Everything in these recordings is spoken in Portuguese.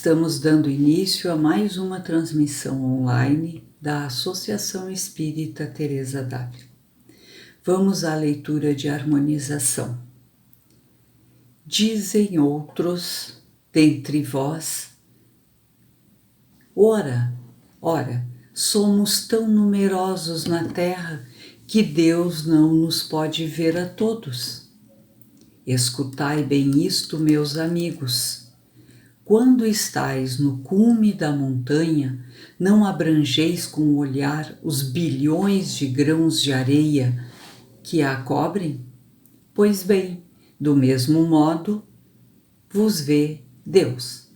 Estamos dando início a mais uma transmissão online da Associação Espírita Teresa d'Ávila. Vamos à leitura de harmonização. Dizem outros dentre vós: ora, somos tão numerosos na terra que Deus não nos pode ver a todos. Escutai bem isto, meus amigos. Quando estais no cume da montanha, não abrangeis com o olhar os bilhões de grãos de areia que a cobrem? Pois bem, do mesmo modo vos vê Deus.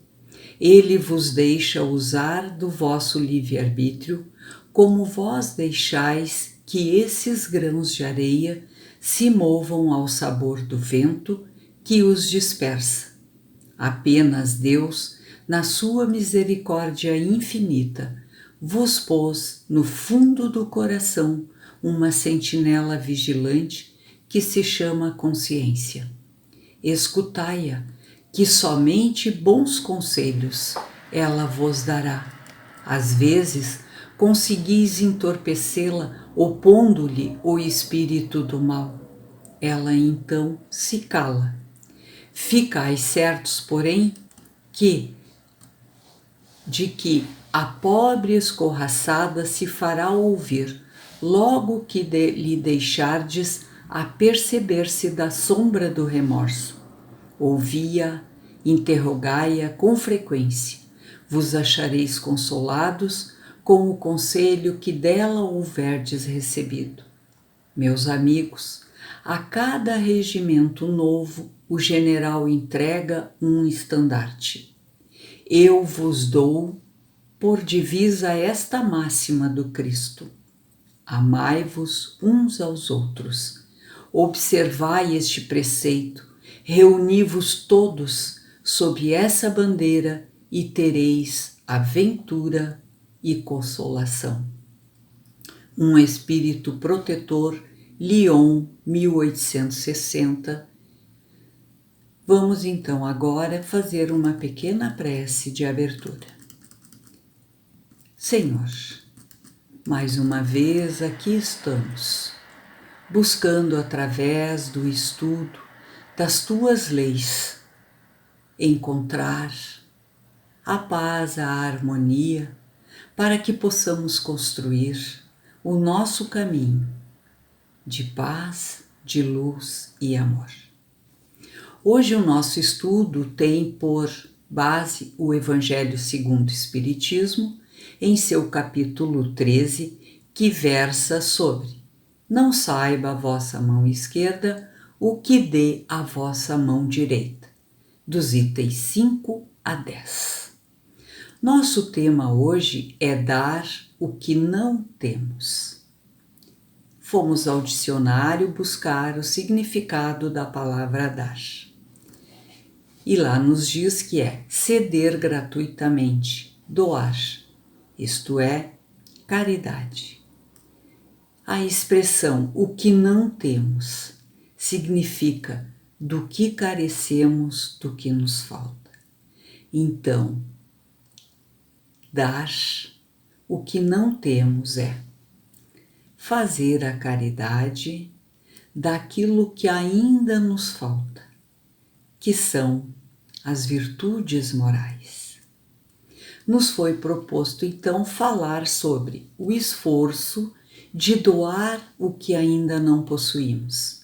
Ele vos deixa usar do vosso livre-arbítrio, como vós deixais que esses grãos de areia se movam ao sabor do vento que os dispersa. Apenas Deus, na sua misericórdia infinita, vos pôs no fundo do coração uma sentinela vigilante que se chama consciência. Escutai-a, que somente bons conselhos ela vos dará. Às vezes, conseguis entorpecê-la opondo-lhe o espírito do mal. Ela então se cala. Ficai certos, porém, de que a pobre escorraçada se fará ouvir, logo que lhe deixardes aperceber-se da sombra do remorso. Ouvi-a, interrogai-a com frequência. Vos achareis consolados com o conselho que dela houverdes recebido. Meus amigos, a cada regimento novo, o general entrega um estandarte. Eu vos dou por divisa esta máxima do Cristo: amai-vos uns aos outros. Observai este preceito, reuni-vos todos sob essa bandeira e tereis a ventura e consolação. Um espírito protetor, Lyon, 1860. Vamos então agora fazer uma pequena prece de abertura. Senhor, mais uma vez aqui estamos, buscando através do estudo das tuas leis encontrar a paz, a harmonia, para que possamos construir o nosso caminho de paz, de luz e amor. Hoje o nosso estudo tem por base o Evangelho segundo o Espiritismo, em seu capítulo 13, que versa sobre: não saiba a vossa mão esquerda o que dê a vossa mão direita, dos itens 5 a 10. Nosso tema hoje é dar o que não temos. Fomos ao dicionário buscar o significado da palavra dar. E lá nos diz que é ceder gratuitamente, doar, isto é, caridade. A expressão o que não temos significa do que carecemos, do que nos falta. Então, dar o que não temos é fazer a caridade daquilo que ainda nos falta, que são as virtudes morais. Nos foi proposto então falar sobre o esforço de doar o que ainda não possuímos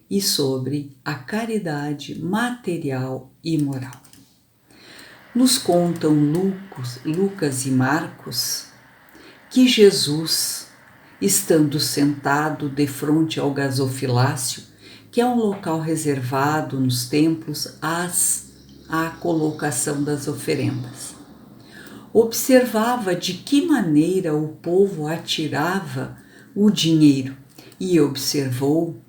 e sobre a caridade material e moral. Nos contam Lucas e Marcos que Jesus, estando sentado defronte ao gasofilácio, que é um local reservado nos templos à colocação das oferendas, observava de que maneira o povo atirava o dinheiro e observou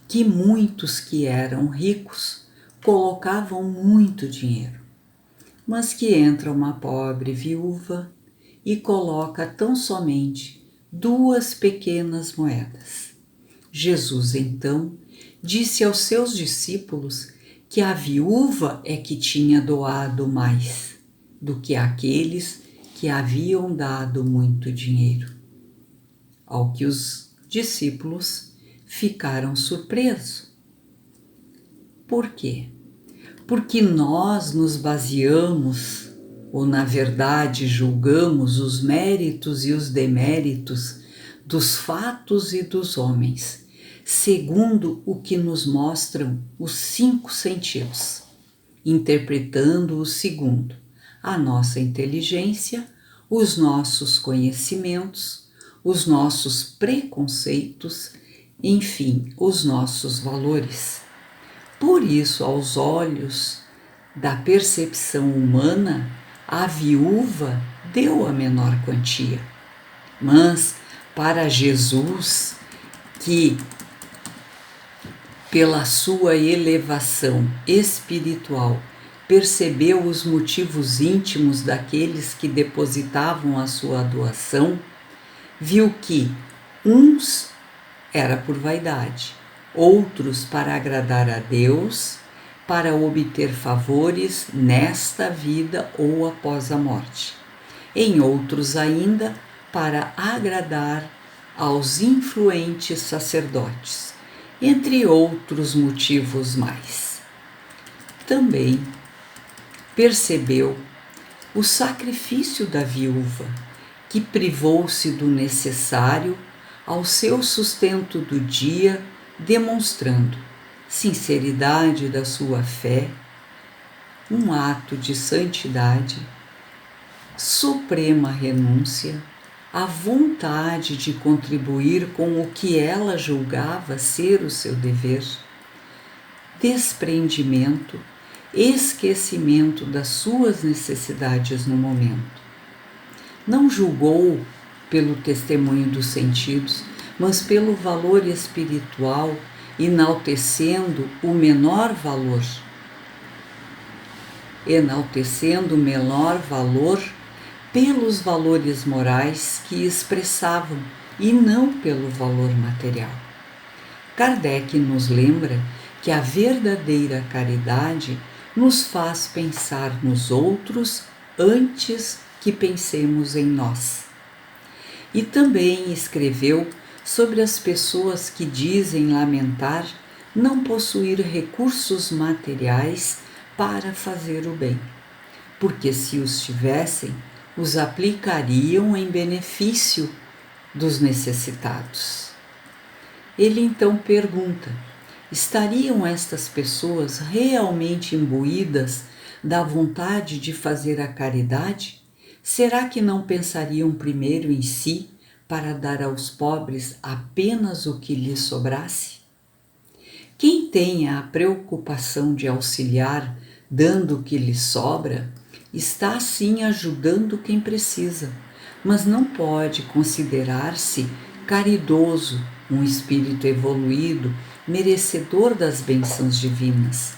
que muitos que eram ricos colocavam muito dinheiro, mas que entra uma pobre viúva e coloca tão somente 2 pequenas moedas. Jesus então disse aos seus discípulos que a viúva é que tinha doado mais, do que aqueles que haviam dado muito dinheiro. Ao que os discípulos ficaram surpresos. Por quê? Porque nós nos baseamos, ou na verdade julgamos os méritos e os deméritos dos fatos e dos homens, segundo o que nos mostram os 5 sentidos, interpretando-os segundo a nossa inteligência, os nossos conhecimentos, os nossos preconceitos, enfim, os nossos valores. Por isso, aos olhos da percepção humana, a viúva deu a menor quantia. Mas para Jesus, que pela sua elevação espiritual percebeu os motivos íntimos daqueles que depositavam a sua doação, viu que uns era por vaidade, outros para agradar a Deus, para obter favores nesta vida ou após a morte. Em outros ainda, para agradar aos influentes sacerdotes, entre outros motivos mais. Também percebeu o sacrifício da viúva, que privou-se do necessário ao seu sustento do dia, demonstrando sinceridade da sua fé, um ato de santidade, suprema renúncia, a vontade de contribuir com o que ela julgava ser o seu dever, desprendimento, esquecimento das suas necessidades no momento. Não julgou pelo testemunho dos sentidos, mas pelo valor espiritual, enaltecendo o menor valor pelos valores morais que expressavam e não pelo valor material. Kardec nos lembra que a verdadeira caridade nos faz pensar nos outros antes que pensemos em nós. E também escreveu sobre as pessoas que dizem lamentar não possuir recursos materiais para fazer o bem, porque se os tivessem, os aplicariam em benefício dos necessitados. Ele então pergunta: estariam estas pessoas realmente imbuídas da vontade de fazer a caridade? Será que não pensariam primeiro em si para dar aos pobres apenas o que lhes sobrasse? Quem tenha a preocupação de auxiliar dando o que lhe sobra, está sim ajudando quem precisa, mas não pode considerar-se caridoso, um espírito evoluído, merecedor das bênçãos divinas.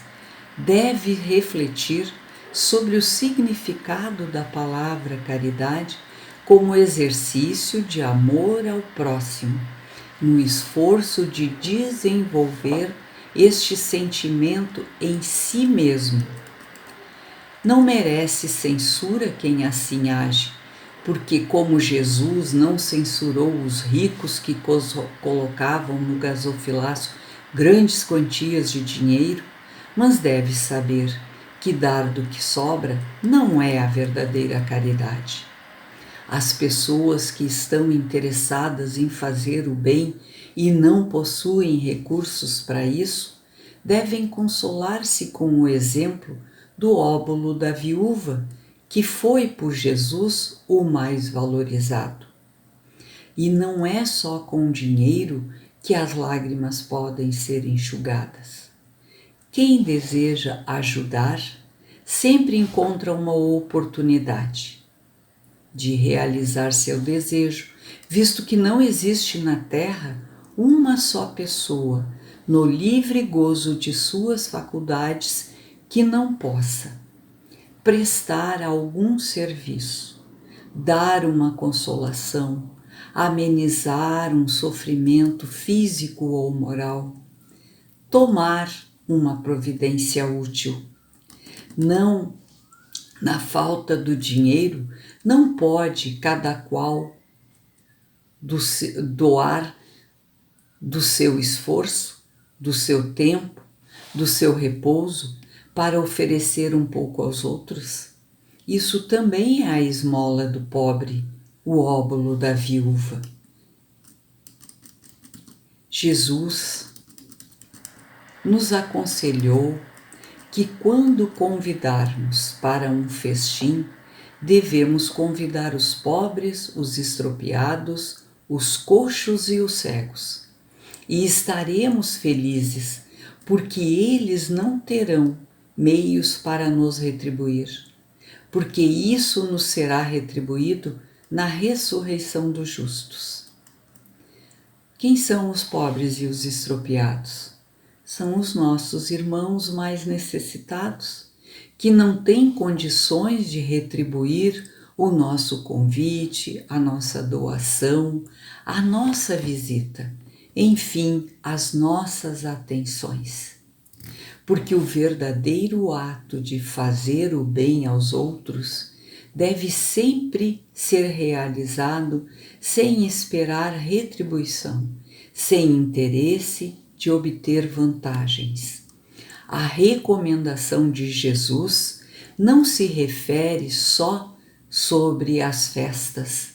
Deve refletir sobre o significado da palavra caridade como exercício de amor ao próximo, no esforço de desenvolver este sentimento em si mesmo. Não merece censura quem assim age, porque como Jesus não censurou os ricos que colocavam no gasofilaço grandes quantias de dinheiro, mas deve saber que dar do que sobra não é a verdadeira caridade. As pessoas que estão interessadas em fazer o bem e não possuem recursos para isso, devem consolar-se com o exemplo do óbolo da viúva, que foi por Jesus o mais valorizado. E não é só com dinheiro que as lágrimas podem ser enxugadas. Quem deseja ajudar sempre encontra uma oportunidade de realizar seu desejo, visto que não existe na Terra uma só pessoa, no livre gozo de suas faculdades, que não possa prestar algum serviço, dar uma consolação, amenizar um sofrimento físico ou moral, tomar uma providência útil. Não Na falta do dinheiro, não pode cada qual doar do seu esforço, do seu tempo, do seu repouso para oferecer um pouco aos outros? Isso também é a esmola do pobre, o óbolo da viúva. Jesus nos aconselhou que quando convidarmos para um festim, devemos convidar os pobres, os estropiados, os coxos e os cegos. E estaremos felizes, porque eles não terão meios para nos retribuir, porque isso nos será retribuído na ressurreição dos justos. Quem são os pobres e os estropiados? São os nossos irmãos mais necessitados, que não têm condições de retribuir o nosso convite, a nossa doação, a nossa visita, enfim, as nossas atenções. Porque o verdadeiro ato de fazer o bem aos outros deve sempre ser realizado sem esperar retribuição, sem interesse de obter vantagens. A recomendação de Jesus não se refere só sobre as festas.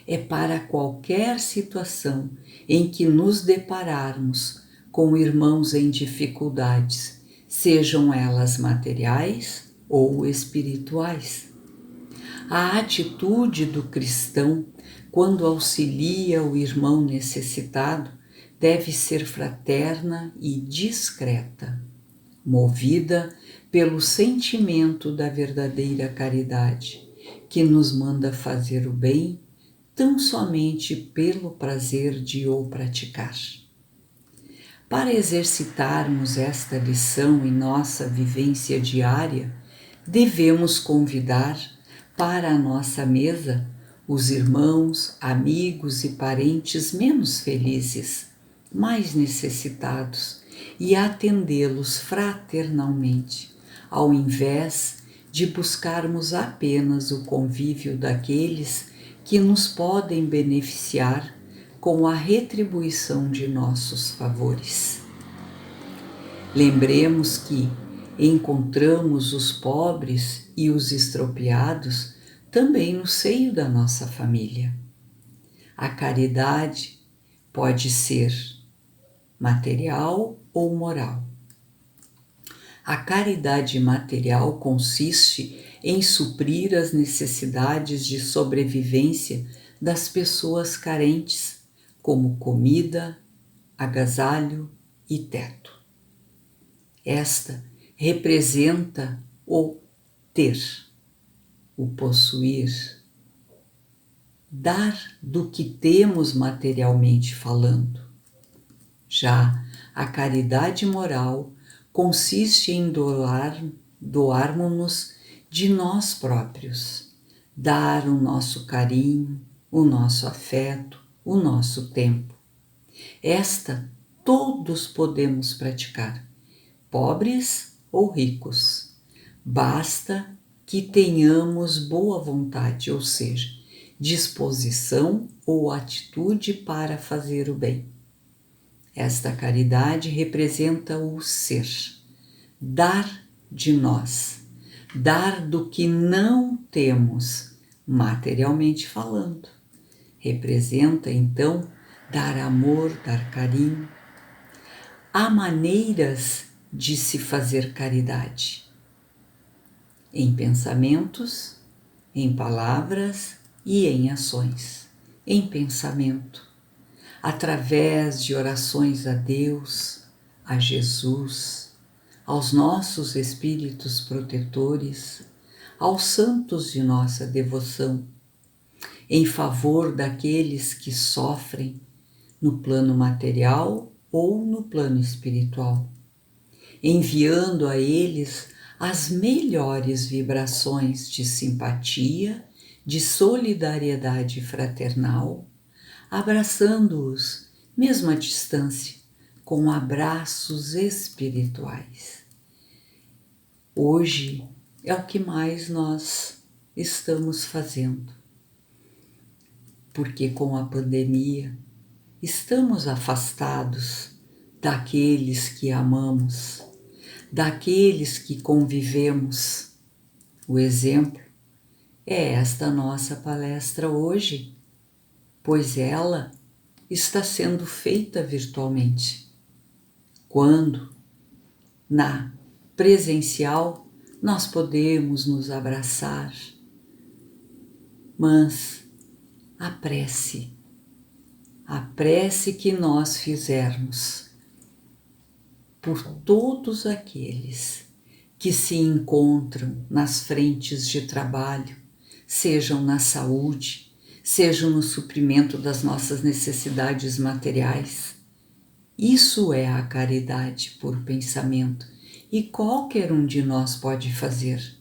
É para qualquer situação em que nos depararmos com irmãos em dificuldades, sejam elas materiais ou espirituais. A atitude do cristão, quando auxilia o irmão necessitado, deve ser fraterna e discreta, movida pelo sentimento da verdadeira caridade, que nos manda fazer o bem tão somente pelo prazer de o praticar. Para exercitarmos esta lição em nossa vivência diária, devemos convidar para a nossa mesa os irmãos, amigos e parentes menos felizes, mais necessitados, e atendê-los fraternalmente, ao invés de buscarmos apenas o convívio daqueles que nos podem beneficiar com a retribuição de nossos favores. Lembremos que encontramos os pobres e os estropiados também no seio da nossa família. A caridade pode ser material ou moral. A caridade material consiste em suprir as necessidades de sobrevivência das pessoas carentes, como comida, agasalho e teto. Esta representa o ter, o possuir, dar do que temos materialmente falando. Já a caridade moral consiste em doarmos-nos de nós próprios, dar o nosso carinho, o nosso afeto, o nosso tempo. Esta todos podemos praticar, pobres ou ricos. Basta que tenhamos boa vontade, ou seja, disposição ou atitude para fazer o bem. Esta caridade representa o ser, dar de nós, dar do que não temos, materialmente falando. Representa, então, dar amor, dar carinho. Há maneiras de se fazer caridade: em pensamentos, em palavras e em ações. Em pensamento, através de orações a Deus, a Jesus, aos nossos espíritos protetores, aos santos de nossa devoção, em favor daqueles que sofrem no plano material ou no plano espiritual, enviando a eles as melhores vibrações de simpatia, de solidariedade fraternal, abraçando-os, mesmo à distância, com abraços espirituais. Hoje é o que mais nós estamos fazendo. Porque com a pandemia estamos afastados daqueles que amamos, daqueles que convivemos. O exemplo é esta nossa palestra hoje, pois ela está sendo feita virtualmente. Quando, na presencial, nós podemos nos abraçar, mas a prece que nós fizermos por todos aqueles que se encontram nas frentes de trabalho, sejam na saúde, sejam no suprimento das nossas necessidades materiais. Isso é a caridade por pensamento e qualquer um de nós pode fazer.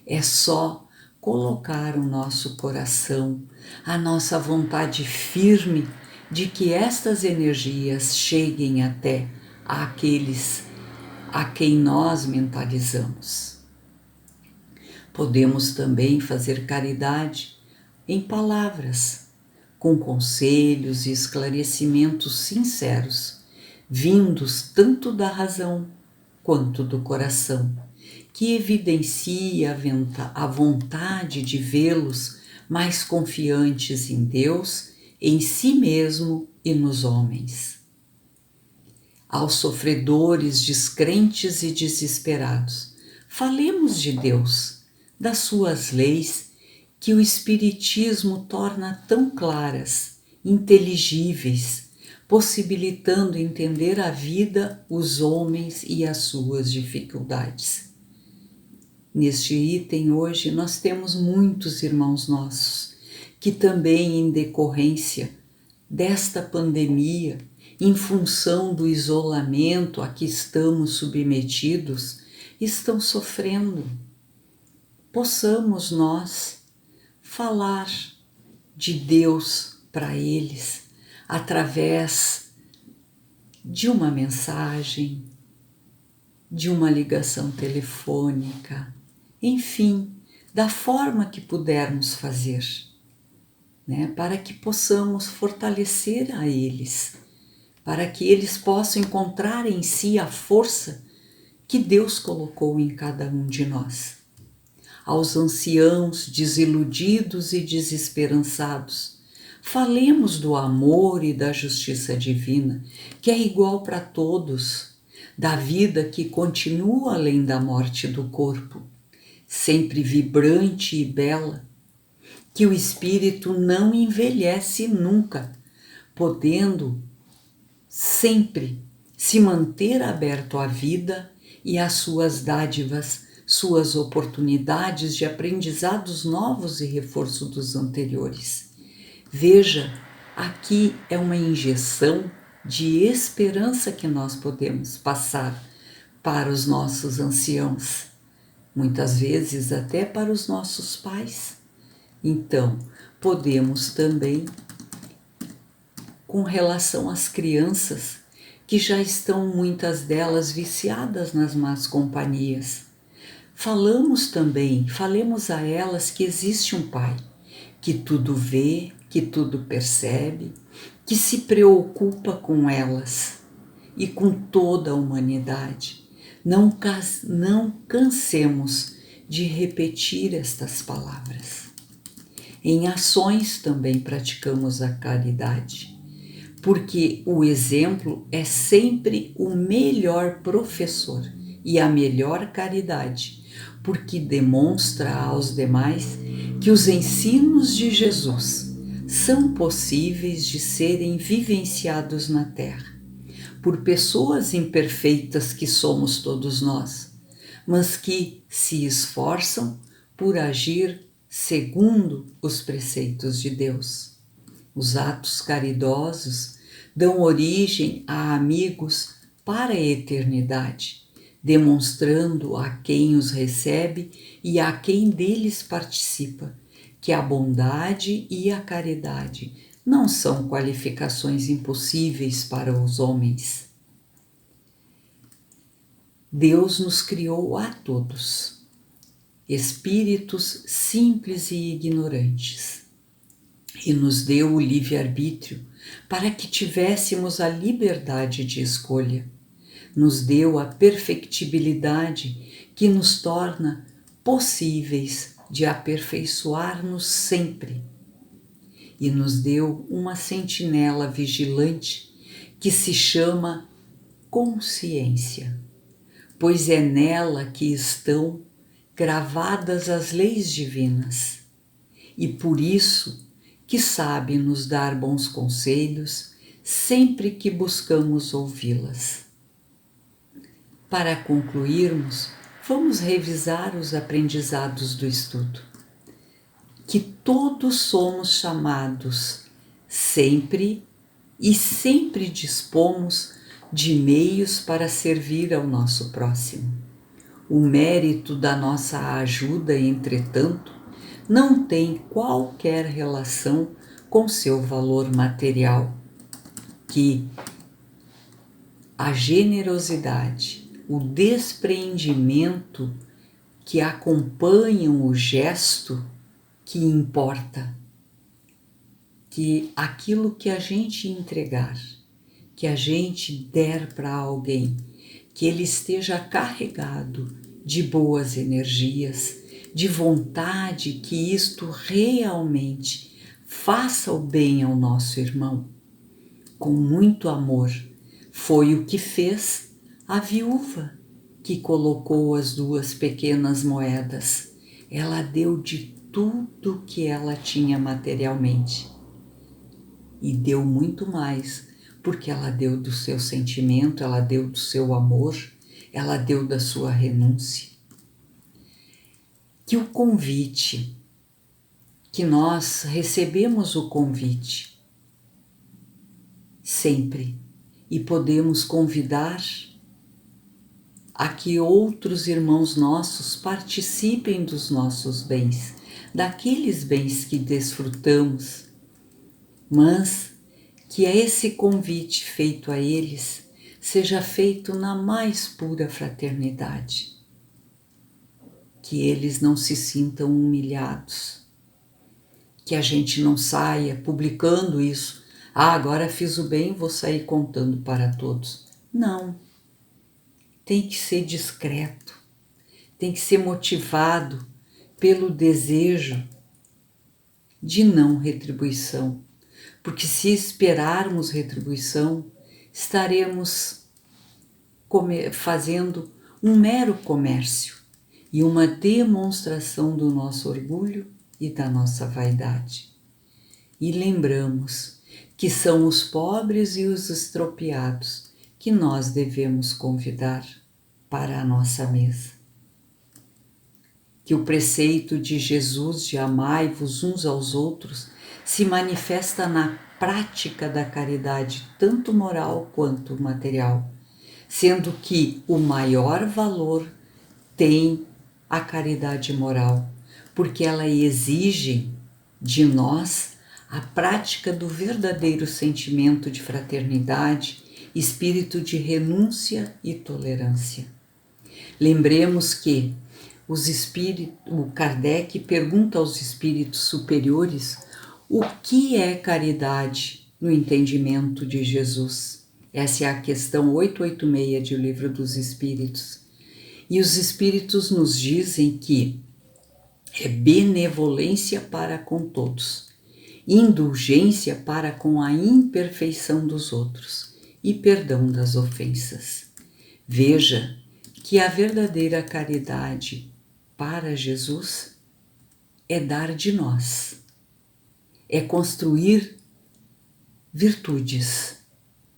É só colocar o nosso coração, a nossa vontade firme de que estas energias cheguem até àqueles a quem nós mentalizamos. Podemos também fazer caridade em palavras, com conselhos e esclarecimentos sinceros, vindos tanto da razão quanto do coração, que evidencia a vontade de vê-los mais confiantes em Deus, em si mesmo e nos homens. Aos sofredores, descrentes e desesperados, falemos de Deus, das suas leis que o Espiritismo torna tão claras, inteligíveis, possibilitando entender a vida, os homens e as suas dificuldades. Neste item hoje nós temos muitos irmãos nossos que também em decorrência desta pandemia, em função do isolamento a que estamos submetidos, estão sofrendo. Possamos nós falar de Deus para eles através de uma mensagem, de uma ligação telefônica, enfim, da forma que pudermos fazer, para que possamos fortalecer a eles, para que eles possam encontrar em si a força que Deus colocou em cada um de nós. Aos anciãos desiludidos e desesperançados, falemos do amor e da justiça divina, que é igual para todos, da vida que continua além da morte do corpo, sempre vibrante e bela, que o espírito não envelhece nunca, podendo sempre se manter aberto à vida e às suas dádivas, suas oportunidades de aprendizados novos e reforço dos anteriores. Veja, aqui é uma injeção de esperança que nós podemos passar para os nossos anciãos, muitas vezes até para os nossos pais. Então, podemos também, com relação às crianças, que já estão muitas delas viciadas nas más companhias, falemos a elas que existe um Pai, que tudo vê, que tudo percebe, que se preocupa com elas e com toda a humanidade. Não cansemos de repetir estas palavras. Em ações também praticamos a caridade, porque o exemplo é sempre o melhor professor e a melhor caridade, porque demonstra aos demais que os ensinos de Jesus são possíveis de serem vivenciados na Terra, por pessoas imperfeitas que somos todos nós, mas que se esforçam por agir segundo os preceitos de Deus. Os atos caridosos dão origem a amigos para a eternidade, demonstrando a quem os recebe e a quem deles participa que a bondade e a caridade não são qualificações impossíveis para os homens. Deus nos criou a todos espíritos simples e ignorantes, e nos deu o livre-arbítrio para que tivéssemos a liberdade de escolha. Nos deu a perfectibilidade que nos torna possíveis de aperfeiçoar-nos sempre. E nos deu uma sentinela vigilante que se chama consciência, pois é nela que estão gravadas as leis divinas, e por isso que sabe nos dar bons conselhos sempre que buscamos ouvi-las. Para concluirmos, vamos revisar os aprendizados do estudo. Que todos somos chamados sempre e sempre dispomos de meios para servir ao nosso próximo. O mérito da nossa ajuda, entretanto, não tem qualquer relação com seu valor material, que a generosidade, o despreendimento que acompanham o gesto que importa, que aquilo que a gente entregar, que a gente der para alguém, que ele esteja carregado de boas energias, de vontade que isto realmente faça o bem ao nosso irmão, com muito amor. Foi o que fez a viúva que colocou as 2 pequenas moedas. Ela deu de tudo que ela tinha materialmente e deu muito mais, porque ela deu do seu sentimento, ela deu do seu amor, ela deu da sua renúncia. Que o convite, que nós recebemos o convite sempre e podemos convidar a que outros irmãos nossos participem dos nossos bens, daqueles bens que desfrutamos, mas que esse convite feito a eles seja feito na mais pura fraternidade, que eles não se sintam humilhados, que a gente não saia publicando isso, agora fiz o bem, vou sair contando para todos. Não, tem que ser discreto, tem que ser motivado pelo desejo de não retribuição, porque se esperarmos retribuição, estaremos fazendo um mero comércio e uma demonstração do nosso orgulho e da nossa vaidade. E lembramos que são os pobres e os estropiados que nós devemos convidar para a nossa mesa. Que o preceito de Jesus de amai-vos uns aos outros se manifesta na prática da caridade, tanto moral quanto material, sendo que o maior valor tem a caridade moral, porque ela exige de nós a prática do verdadeiro sentimento de fraternidade, espírito de renúncia e tolerância. Lembremos que o Kardec pergunta aos espíritos superiores o que é caridade no entendimento de Jesus. Essa é a questão 886 do Livro dos Espíritos. E os espíritos nos dizem que é benevolência para com todos, indulgência para com a imperfeição dos outros e perdão das ofensas. Veja que a verdadeira caridade para Jesus é dar de nós, é construir virtudes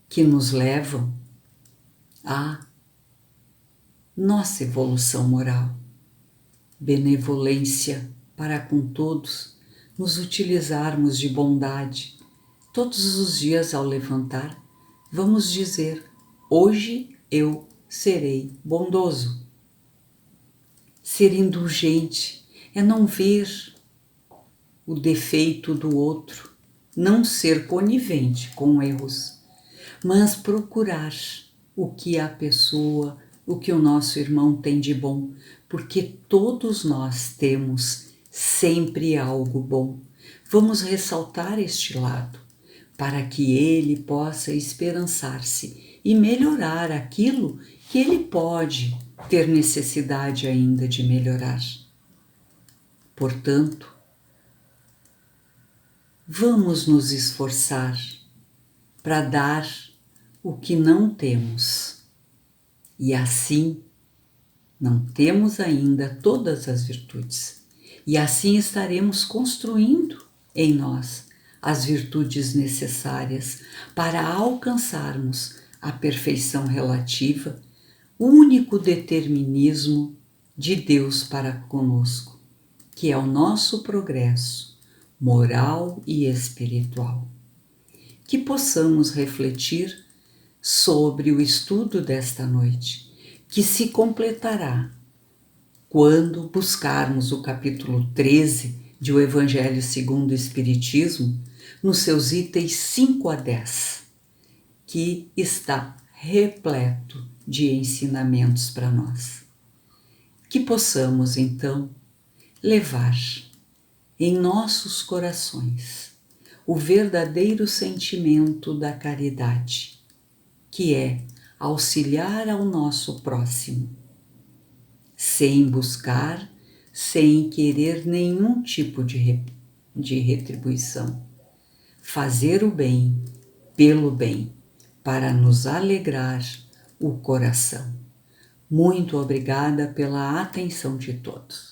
que nos levam à nossa evolução moral. Benevolência para com todos, nos utilizarmos de bondade. Todos os dias ao levantar, vamos dizer: hoje eu serei bondoso. Ser indulgente é não ver o defeito do outro, não ser conivente com erros, mas procurar o que a pessoa, o que o nosso irmão tem de bom, porque todos nós temos sempre algo bom. Vamos ressaltar este lado, para que ele possa esperançar-se e melhorar aquilo que ele pode ter necessidade ainda de melhorar. Portanto, vamos nos esforçar para dar o que não temos. E assim, não temos ainda todas as virtudes. E assim estaremos construindo em nós as virtudes necessárias para alcançarmos a perfeição relativa, o único determinismo de Deus para conosco, que é o nosso progresso moral e espiritual. Que possamos refletir sobre o estudo desta noite, que se completará quando buscarmos o capítulo 13 de O Evangelho segundo o Espiritismo, nos seus itens 5 a 10, que está repleto de ensinamentos para nós. Que possamos, então, levar em nossos corações o verdadeiro sentimento da caridade, que é auxiliar ao nosso próximo, sem buscar, sem querer nenhum tipo de retribuição. Fazer o bem pelo bem, para nos alegrar o coração. Muito obrigada pela atenção de todos.